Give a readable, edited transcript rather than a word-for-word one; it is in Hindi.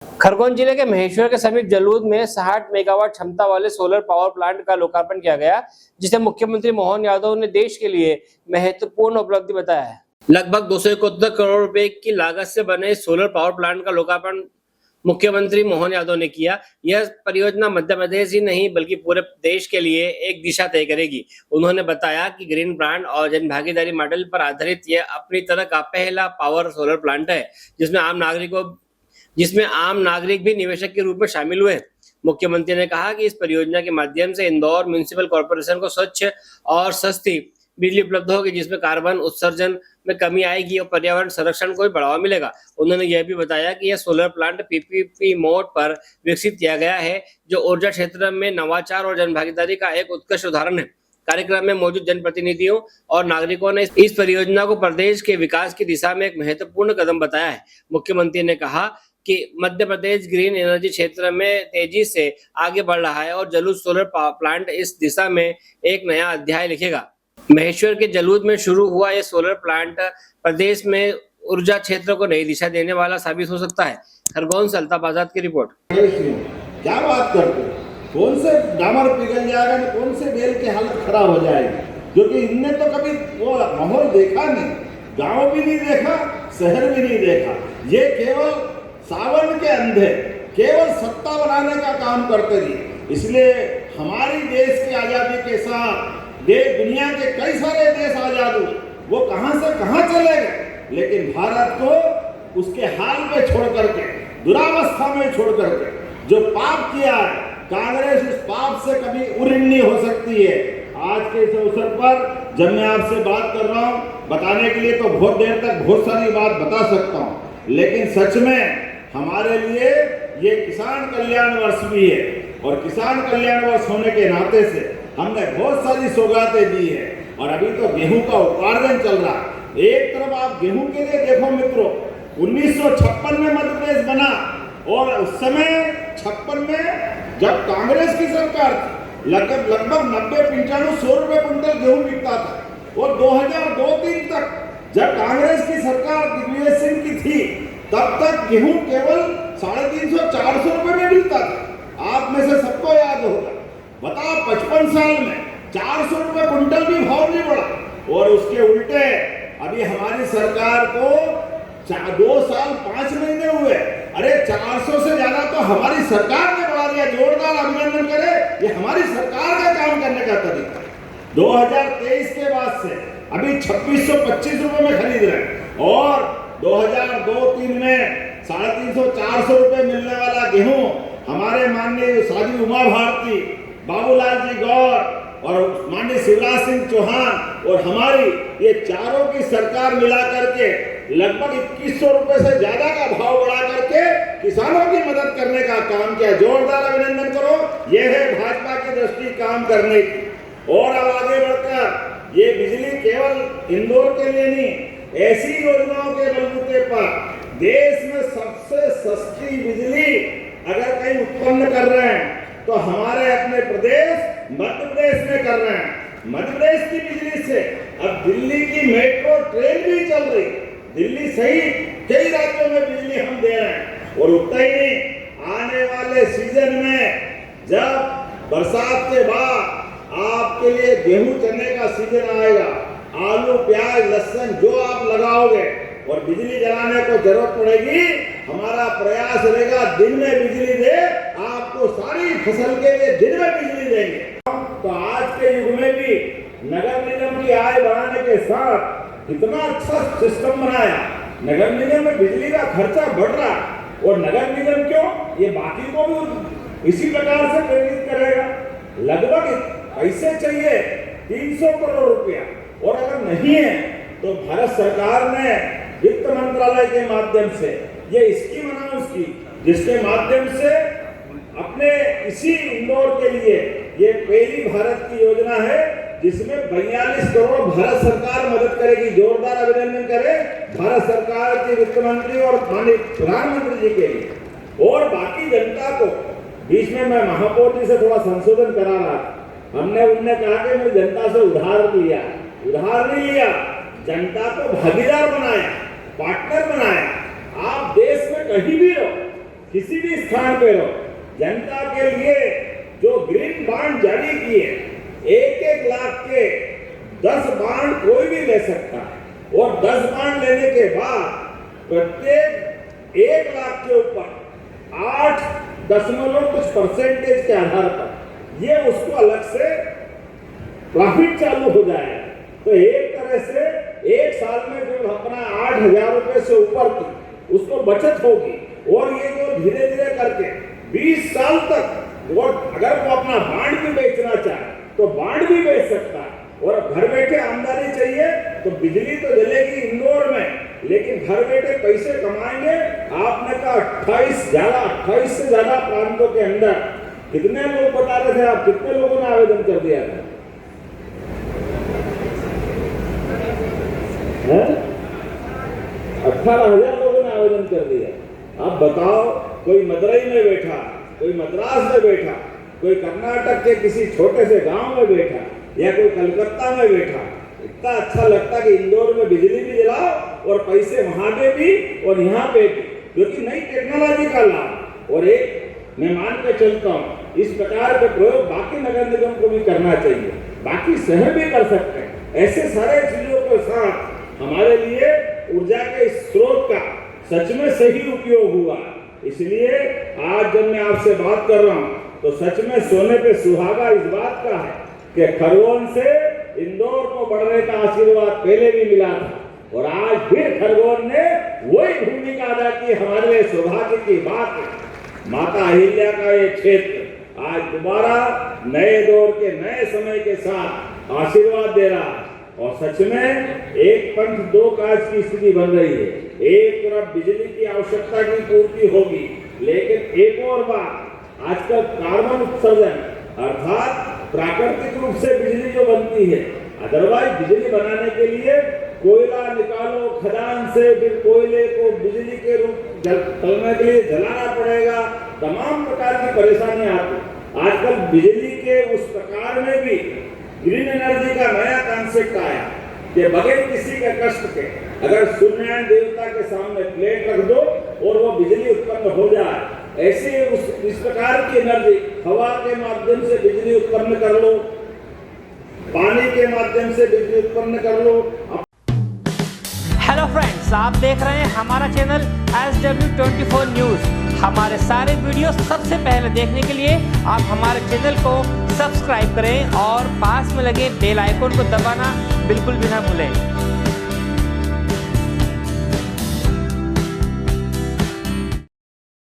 खरगोन जिले के महेश्वर के समीप जलूद में 60 मेगावाट क्षमता वाले सोलर पावर प्लांट का लोकार्पण किया गया, जिसे मुख्यमंत्री मोहन यादव ने देश के लिए महत्वपूर्ण उपलब्धि बताया है। लगभग 271 करोड़ रुपए की लागत से बने सोलर पावर प्लांट का लोकार्पण मुख्यमंत्री मोहन यादव ने किया। यह परियोजना मध्य प्रदेश ही नहीं बल्कि पूरे देश के लिए एक दिशा तय करेगी। उन्होंने बताया कि ग्रीन ब्रांड और जन भागीदारी मॉडल पर आधारित यह अपनी तरह का पहला पावर सोलर प्लांट है, जिसमें आम नागरिक भी निवेशक के रूप में शामिल हुए। मुख्यमंत्री ने कहा कि इस परियोजना के माध्यम से इंदौर म्युनिसिपल कॉर्पोरेशन को स्वच्छ और सस्ती बिजली उपलब्ध होगी, जिसमें कार्बन उत्सर्जन में कमी आएगी और पर्यावरण संरक्षण को भी बढ़ावा मिलेगा। उन्होंने यह भी बताया कि यह सोलर प्लांट पीपीपी मोड पर विकसित किया गया है, जो ऊर्जा क्षेत्र में नवाचार और जनभागीदारी का एक उत्कृष्ट उदाहरण है। कार्यक्रम में मौजूद जनप्रतिनिधियों और नागरिकों ने इस परियोजना को प्रदेश के विकास की दिशा में एक महत्वपूर्ण कदम बताया है। मुख्यमंत्री ने कहा कि मध्य प्रदेश ग्रीन एनर्जी क्षेत्र में तेजी से आगे बढ़ रहा है और जलूद सोलर प्लांट इस दिशा में एक नया अध्याय लिखेगा। महेश्वर के जलूद में शुरू हुआ यह सोलर प्लांट प्रदेश में ऊर्जा क्षेत्र को नई दिशा देने वाला साबित हो सकता है। खरगोन से अल्ताफ आजाद की रिपोर्ट। क्या बात करते हो? कौन से डामर पिघल जाएगा, कौन से बेल की हालत खराब हो जाएगी, क्योंकि इनने तो कभी वो माहौल देखा नहीं, गांव भी नहीं देखा, शहर भी नहीं देखा। ये केवल सावन के अंधे केवल सत्ता बनाने का काम करते रहे। इसलिए हमारी देश की आज़ादी के साथ दुनिया के कई सारे देश आजाद हुए, वो कहां से कहां चले गए, लेकिन भारत को उसके हाल पे छोड़ करके, दुरावस्था में छोड़ करके जो पाप किया है, कांग्रेस उस पाप से कभी उऋण नहीं हो सकती है। आज के इस अवसर पर जब मैं आपसे बात कर रहा हूँ, बताने के लिए तो बहुत देर तक बहुत सारी बात बता सकता हूँ, लेकिन सच में हमारे लिए ये किसान कल्याण वर्ष भी है और किसान कल्याण वर्ष होने के नाते से हमने बहुत सारी सौगातें दी है। और अभी तो गेहूं का उपार्जन चल रहा है। एक तरफ आप गेहूं के लिए देखो मित्रों, 1956 में मध्य प्रदेश बना और उस समय 56 में जब कांग्रेस की सरकार थी, लगभग 90-95-100 रुपए कुंटल गेहूं बिकता था। और 2002-03 तक जब कांग्रेस की सरकार दिग्विजय सिंह की थी, तब तक गेहूं केवल 350-400 रुपए में मिलता था। आप में से सबको याद होगा। बताओ 55 साल में 400 रुपए कुंटल भी भाव नहीं बढ़ा। और उसके उल्टे अभी हमारी सरकार को 2 साल 5 महीने हुए, अरे 400 से ज्यादा तो हमारी सरकार ने बढ़ा दिया। जोरदार अभिनंदन करें, ये हमारी सरकार का काम करने का तरीका। 2023 के बाद से अभी 2625 रुपए में खरीद रहे हैं और 2002-03 में 350-400 रुपए मिलने वाला गेहूं हमारे माननीय साध्वी उमा भारती, बाबूलाल जी गौर और माननीय शिवराज सिंह चौहान और हमारी ये चारों की सरकार मिला करके लगभग 2100 रुपए से ज्यादा का भाव बढ़ा करके किसानों की मदद करने का काम किया। जोरदार अभिनंदन करो, यह है भाजपा की दृष्टि काम करने की। और अब आगे बढ़कर ये बिजली केवल इंदौर के लिए नहीं, ऐसी योजनाओं के बलबूते पर देश में सबसे सस्ती बिजली अगर कहीं उत्पन्न कर रहे हैं तो हमारे अपने प्रदेश मध्य प्रदेश में कर रहे हैं। मध्य प्रदेश की बिजली से अब दिल्ली की मेट्रो ट्रेन भी चल रही, दिल्ली सहित कई राज्यों में बिजली हम दे रहे हैं। और उतना ही नहीं, आने वाले सीजन में जब बरसात के बाद आपके लिए गेहूं चने का सीजन आएगा, आलू प्याज लहसुन जो आप लगाओगे और बिजली जलाने को जरूरत पड़ेगी, हमारा प्रयास रहेगा दिन में बिजली दे, आपको सारी फसल के लिए दिन में बिजली देंगे। तो आज के युग में भी नगर निगम की आय बढ़ाने के साथ इतना अच्छा सिस्टम बनाया, नगर निगम में बिजली का खर्चा बढ़ रहा। और नगर निगम क्यों, ये बाकी को भी इसी प्रकार से प्रेरित करेगा। लगभग पैसे चाहिए 300 करोड़ रुपया, और अगर नहीं है तो भारत सरकार ने वित्त मंत्रालय के माध्यम से ये स्कीम अनाउंस की, जिसके माध्यम से अपने इसी इंदौर के लिए ये पहली भारत की योजना है, जिसमें 42 करोड़ भारत सरकार मदद करेगी। जोरदार अभिनंदन करें भारत सरकार के वित्त मंत्री और माननीय प्रधानमंत्री जी के लिए। और बाकी जनता को, बीच में मैं महापौर जी से थोड़ा संशोधन करा रहा था, हमने उनने कहा कि मैं जनता से उधार लिया, उधार नहीं लिया, जनता को भागीदार बनाया, पार्टनर बनाया। आप देश में कहीं भी रहो, किसी भी स्थान पे रहो, जनता के लिए जो ग्रीन बॉन्ड जारी किए, 1-1 लाख के 10 बॉन्ड कोई भी ले सकता है और 10 बॉन्ड लेने के बाद प्रत्येक 1 लाख के ऊपर 8% के आधार पर ये उसको अलग से प्रॉफिट चालू हो जाएगा। तो एक तरह से एक साल में जो अपना 8,000 रुपए से ऊपर की उसको बचत होगी और ये जो धीरे धीरे करके 20 साल तक वो अगर वो अपना बांड भी बेचना चाहे तो बांड भी बेच सकता है। और घर बैठे आमदनी चाहिए तो बिजली तो जलेगी इंदौर में, लेकिन घर बैठे पैसे कमाएंगे। आपने कहा 28 से ज्यादा प्रांतों के अंदर कितने लोग बता रहे थे आप, कितने लोगों ने आवेदन कर दिया था? 18,000 लोगों ने आवेदन कर दिया। अब बताओ, कोई मदुरई में बैठा, कोई मद्रास में बैठा, कोई कर्नाटक के किसी छोटे से गांव में बैठा या कोई कलकत्ता में बैठा, इतना अच्छा लगता कि इंदौर में बिजली भी जलाओ और पैसे वहां पे भी और यहाँ पे भी, क्योंकि नई टेक्नोलॉजी का लाभ। और एक मैं मान के चलता हूँ, इस प्रकार के प्रयोग बाकी नगर निगम को भी करना चाहिए, बाकी शहर भी कर सकते हैं। ऐसे सारे चीजों के साथ हमारे लिए ऊर्जा के स्रोत का सच में सही उपयोग हुआ। इसलिए आज जब मैं आपसे बात कर रहा हूँ तो सच में सोने पे सुहागा इस बात का है कि खरगोन से इंदौर को बढ़ने का आशीर्वाद पहले भी मिला था और आज फिर खरगोन ने वही भूमिका अदा की। हमारे लिए सौभाग्य की बात है, माता अहिल्या का ये क्षेत्र आज दोबारा नए दौर के नए समय के साथ आशीर्वाद दे रहा है। और सच में एक पंथ दो काज की स्थिति बन रही है। एक तरफ बिजली की आवश्यकता की पूर्ति होगी, लेकिन एक और बात, आजकल कार्बन उत्सर्जन अर्थात प्राकृतिक रूप से बिजली जो बनती है, अदरवाइज बिजली बनाने के लिए कोयला निकालो खदान से, फिर कोयले को बिजली के रूप चलने के लिए जलाना पड़ेगा, तमाम प्रकार की परेशानियां आती। आजकल बिजली के उस प्रकार में भी ग्रीन एनर्जी का नया कॉन्सेप्ट आया कि बगैर किसी के कष्ट के अगर सूर्यनारायण देवता के सामने प्लेट रख दो और वो बिजली उत्पन्न हो जाए। ऐसे इस प्रकार की एनर्जी हवा के माध्यम से बिजली उत्पन्न कर लो, पानी के माध्यम से बिजली उत्पन्न कर लो। हेलो फ्रेंड्स, आप देख रहे हैं हमारा चैनल SW24 न्यूज़। हमारे सारे वीडियो सबसे पहले देखने के लिए आप हमारे चैनल को सब्सक्राइब करें और पास में लगे बेल आइकन को दबाना बिल्कुल भी ना भूलें।